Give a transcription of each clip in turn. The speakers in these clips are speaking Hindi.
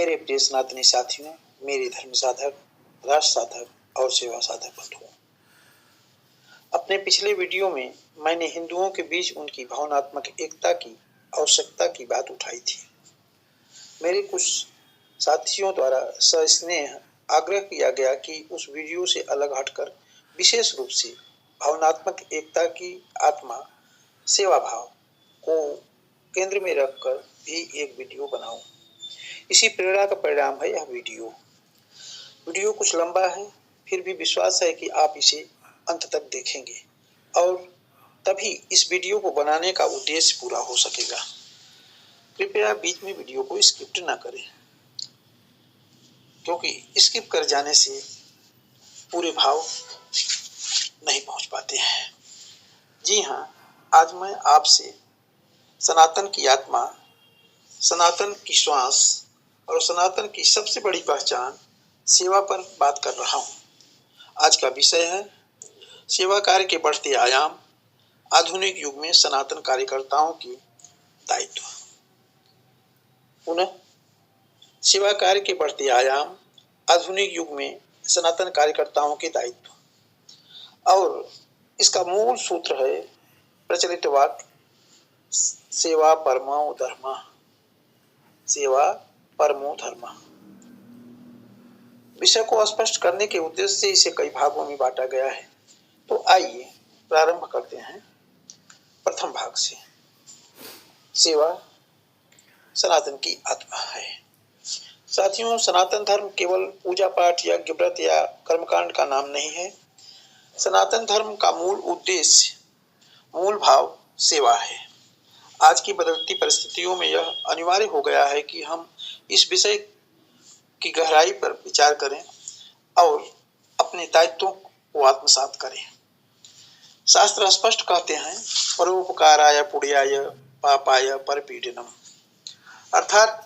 मेरे प्रिय सनातनी साथियों, मेरे धर्म साधक, राष्ट्र साधक और सेवा साधक बंधुओं, अपने पिछले वीडियो में मैंने हिंदुओं के बीच उनकी भावनात्मक एकता की आवश्यकता की बात उठाई थी। मेरे कुछ साथियों द्वारा सस्नेह आग्रह किया गया कि उस वीडियो से अलग हटकर विशेष रूप से भावनात्मक एकता की आत्मा, सेवा भाव को केंद्र में रखकर भी एक वीडियो बनाऊं। इसी प्रेरणा का परिणाम है यह वीडियो। वीडियो कुछ लंबा है, फिर भी विश्वास है कि आप इसे अंत तक देखेंगे और तभी इस वीडियो को बनाने का उद्देश्य पूरा हो सकेगा। कृपया बीच में वीडियो को स्किप न करें, क्योंकि स्किप कर जाने से पूरे भाव नहीं पहुंच पाते हैं। जी हाँ, आज मैं आपसे सनातन की आत्मा, सनातन की श्वास और सनातन की सबसे बड़ी पहचान सेवा पर बात कर रहा हूँ। आज का विषय है सेवा कार्य के बढ़ते आयाम, आधुनिक युग में सनातन कार्यकर्ताओं की दायित्व। पुनः सेवा कार्य के बढ़ते आयाम, आधुनिक युग में सनातन कार्यकर्ताओं के दायित्व। और इसका मूल सूत्र है प्रचलित वाक्य सेवा परमो धर्मः, सेवा परमो धर्मः। विषय को स्पष्ट करने के उद्देश्य से इसे कई भागों में बांटा गया है। तो आइए प्रारंभ करते हैं प्रथम भाग से। सेवा सनातन की आत्मा है। साथियों, सनातन धर्म केवल पूजा पाठ, यज्ञ, व्रत या कर्मकांड का नाम नहीं है। सनातन धर्म का मूल उद्देश्य, मूल भाव सेवा है। आज की बदलती परिस्थितियों में यह अनिवार्य हो गया है कि हम इस विषय की गहराई पर विचार करें और अपने दायित्वों को आत्मसात करें। शास्त्र स्पष्ट कहते हैं परोपकाराय पुण्याय पापाय परपीडनम, अर्थात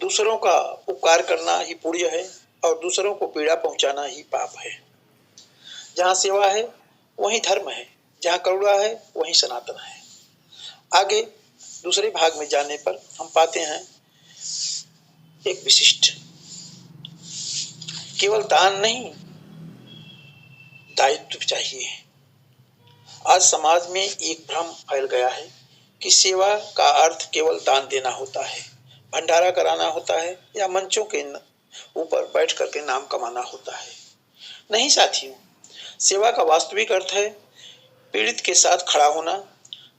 दूसरों का उपकार करना ही पुण्य है और दूसरों को पीड़ा पहुंचाना ही पाप है। जहाँ सेवा है वहीं धर्म है, जहाँ करुणा है वहीं सनातन है। आगे दूसरे भाग में जाने पर हम पाते हैं एक विशिष्ट, केवल दान नहीं, दायित्व चाहिए। आज समाज में एक भ्रम फैल गया है कि सेवा का अर्थ केवल दान देना होता है, भंडारा कराना होता है या मंचों के ऊपर बैठ करके नाम कमाना होता है। नहीं साथियों, सेवा का वास्तविक अर्थ है पीड़ित के साथ खड़ा होना,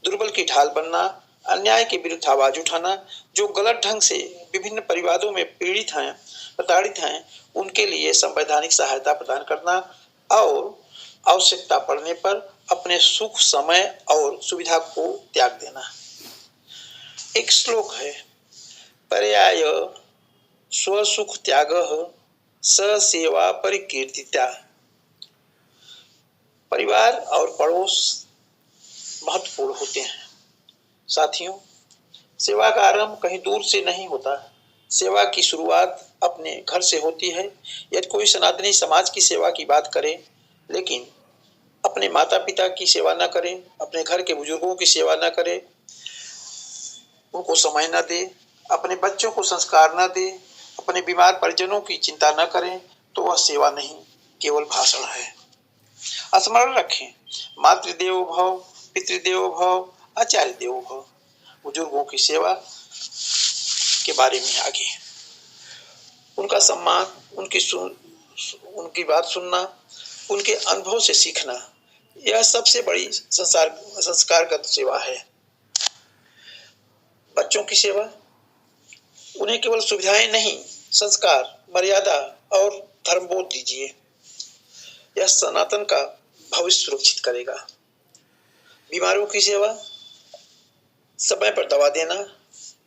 दुर्बल की ढाल बनना, अन्याय के विरुद्ध आवाज उठाना, जो गलत ढंग से विभिन्न परिवारों में पीड़ित हैं, प्रताड़ित हैं, उनके लिए संवैधानिक सहायता प्रदान करना और आवश्यकता पड़ने पर अपने सुख, समय और सुविधा को त्याग देना। एक श्लोक है, पर्याय स्वसुख त्यागः स सेवा परिकीर्तिता। परिवार और पड़ोस महत्वपूर्ण होते हैं। साथियों, सेवा का आरंभ कहीं दूर से नहीं होता। सेवा की शुरुआत अपने घर से होती है। यदि कोई सनातनी समाज की सेवा की बात करे लेकिन अपने माता पिता की सेवा न करे, अपने घर के बुजुर्गों की सेवा न करे, उनको समय न दे, अपने बच्चों को संस्कार न दे, अपने बीमार परिजनों की चिंता न करें, तो वह सेवा नहीं, केवल भाषण है। स्मरण रखें, मातृदेवो भव, पितृदेवो भव, आचार्य देवो भव। बुजुर्गों की सेवा के बारे में आगे, उनका सम्मान, उनकी बात सुनना, उनके अनुभव से सीखना, यह सबसे बड़ी संस्कारगत सेवा है। बच्चों की सेवा, उन्हें केवल सुविधाएं नहीं, संस्कार, मर्यादा और धर्मबोध दीजिए। यह सनातन का भविष्य सुरक्षित करेगा। बीमारों की सेवा, समय पर दवा देना,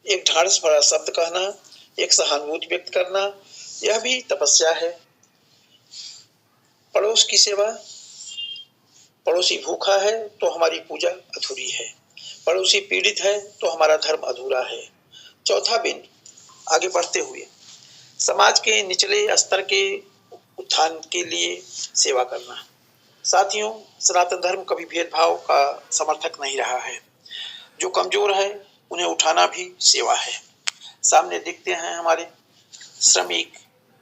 एक ढाढ़स भरा शब्द कहना, एक सहानुभूति व्यक्त करना, यह भी तपस्या है। पड़ोस की सेवा, पड़ोसी भूखा है तो हमारी पूजा अधूरी है, पड़ोसी पीड़ित है तो हमारा धर्म अधूरा है। चौथा बिंदु, आगे बढ़ते हुए समाज के निचले स्तर के उत्थान के लिए सेवा करना। साथियों, सनातन धर्म कभी भेदभाव का समर्थक नहीं रहा है। जो कमजोर है उन्हें उठाना भी सेवा है। सामने दिखते हैं हमारे श्रमिक,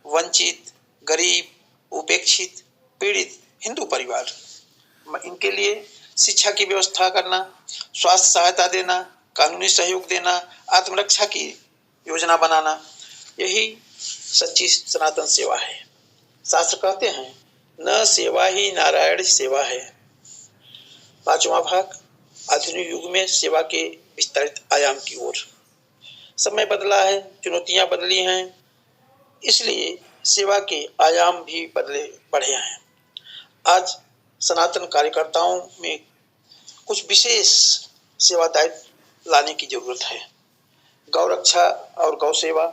वंचित, गरीब, उपेक्षित, पीड़ित हिंदू परिवार, इनके लिए शिक्षा की व्यवस्था करना, स्वास्थ्य सहायता देना, कानूनी सहयोग देना, आत्मरक्षा की योजना बनाना, यही सच्ची सनातन सेवा है। शास्त्र कहते हैं न सेवा ही नारायण सेवा है। पांचवा भाग, आधुनिक युग में सेवा के विस्तारित आयाम की ओर। समय बदला है, चुनौतियां बदली हैं, इसलिए सेवा के आयाम भी बढ़े हैं। आज सनातन कार्यकर्ताओं में कुछ विशेष सेवा दायित्व लाने की जरूरत है। गौ रक्षा और गौ सेवा,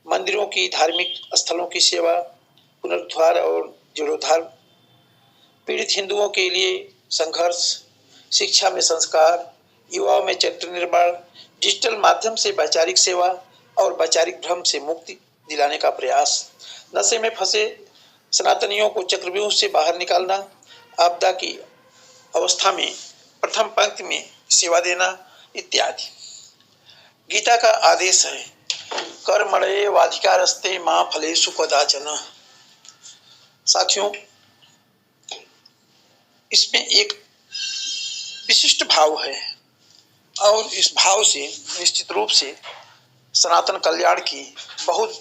मंदिरों की धार्मिक स्थलों की सेवा, पुनरुद्धार और जीर्णोद्धार, पीड़ित हिंदुओं के लिए संघर्ष, शिक्षा में संस्कार, युवाओं में चरित्र निर्माण, डिजिटल माध्यम से वैचारिक सेवा और वैचारिक भ्रम से मुक्ति दिलाने का प्रयास, नशे में फंसे सनातनियों को चक्रव्यूह से बाहर निकालना, आपदा की अवस्था में प्रथम पंक्ति में सेवा देना इत्यादि। गीता का आदेश है कर्मणे वाधिकारस्ते मां फलेषु कदाचन। साथियों, इसमें एक विशिष्ट भाव है और इस भाव से निश्चित रूप से सनातन कल्याण की बहुत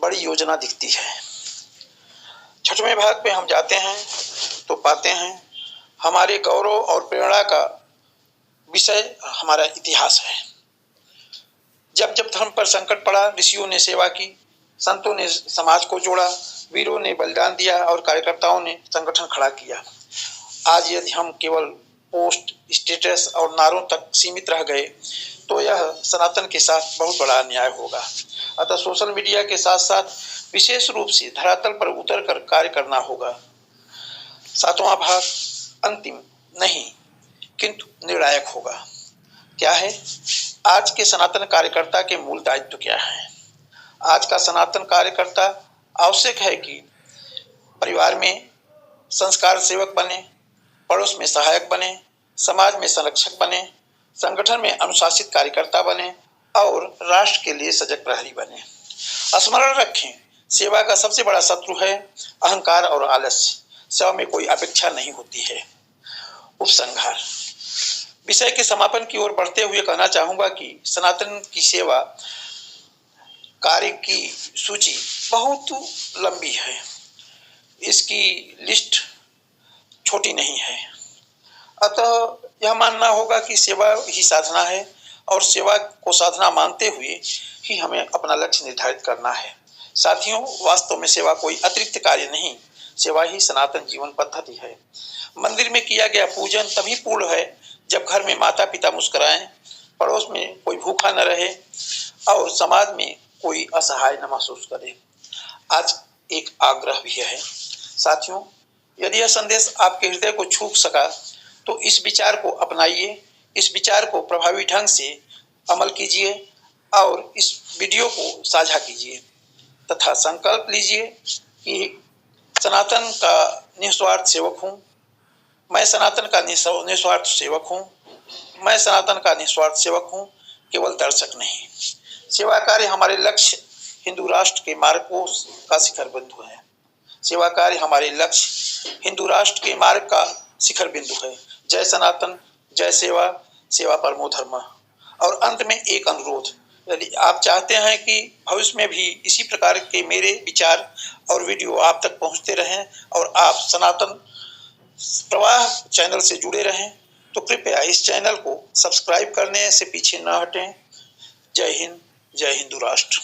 बड़ी योजना दिखती है। छठवें भाग पे हम जाते हैं तो पाते हैं हमारे गौरव और प्रेरणा का विषय हमारा इतिहास है। जब जब धर्म पर संकट पड़ा, ऋषियों ने सेवा की, संतों ने समाज को जोड़ा, वीरों ने बलिदान दिया और कार्यकर्ताओं ने संगठन खड़ा किया। आज यदि हम केवल पोस्ट, स्टेटस और नारों तक सीमित रह गए तो यह सनातन के साथ बहुत बड़ा अन्याय होगा। अतः सोशल मीडिया के साथ साथ विशेष रूप से धरातल पर उतरकर कार्य करना होगा। सातवां भाग अंतिम नहीं किंतु निर्णायक होगा। क्या है? आज के सनातन कार्यकर्ता के मूल दायित्व क्या है? आज का सनातन कार्यकर्ता आवश्यक है कि परिवार में संस्कार सेवक बने, पड़ोस में सहायक बने, समाज में संरक्षक बने, संगठन में अनुशासित कार्यकर्ता बने और राष्ट्र के लिए सजग प्रहरी बने। स्मरण रखें, सेवा का सबसे बड़ा शत्रु है अहंकार और आलस्य। सेवा में कोई अपेक्षा नहीं होती है। उपसंहार, विषय के समापन की ओर बढ़ते हुए कहना चाहूंगा कि सनातन की सेवा कार्य की सूची बहुत लंबी है, इसकी लिस्ट छोटी नहीं है। अतः यह मानना होगा कि सेवा ही साधना है और सेवा को साधना मानते हुए ही हमें अपना लक्ष्य निर्धारित करना है। साथियों, वास्तव में सेवा कोई अतिरिक्त कार्य नहीं, सेवा ही सनातन जीवन पद्धति है। मंदिर में किया गया पूजन तभी पूर्ण है जब घर में माता पिता मुस्कुराएं, पड़ोस में कोई भूखा न रहे और समाज में कोई असहाय न महसूस करे। आज एक आग्रह भी है साथियों, यदि यह संदेश आपके हृदय को छू सका तो इस विचार को अपनाइए, इस विचार को प्रभावी ढंग से अमल कीजिए और इस वीडियो को साझा कीजिए तथा संकल्प लीजिए कि सनातन का निस्वार्थ सेवक हूँ, मैं सनातन का निस्वार्थ सेवक हूँ, मैं सनातन का निस्वार्थ सेवक हूँ, केवल दर्शक नहीं। सेवा कार्य हमारे लक्ष्य हिंदू राष्ट्र के मार्ग का शिखर बिंदु है। सेवा कार्य हमारे लक्ष्य हिंदू राष्ट्र के मार्ग का शिखर बिंदु है। जय सनातन, जय सेवा, सेवा परमो धर्म। और अंत में एक अनुरोध, यदि आप चाहते हैं कि भविष्य में भी इसी प्रकार के मेरे विचार और वीडियो आप तक पहुंचते रहें और आप सनातन प्रवाह चैनल से जुड़े रहें तो कृपया इस चैनल को सब्सक्राइब करने से पीछे न हटें। जय हिंद, जय हिंदू राष्ट्र।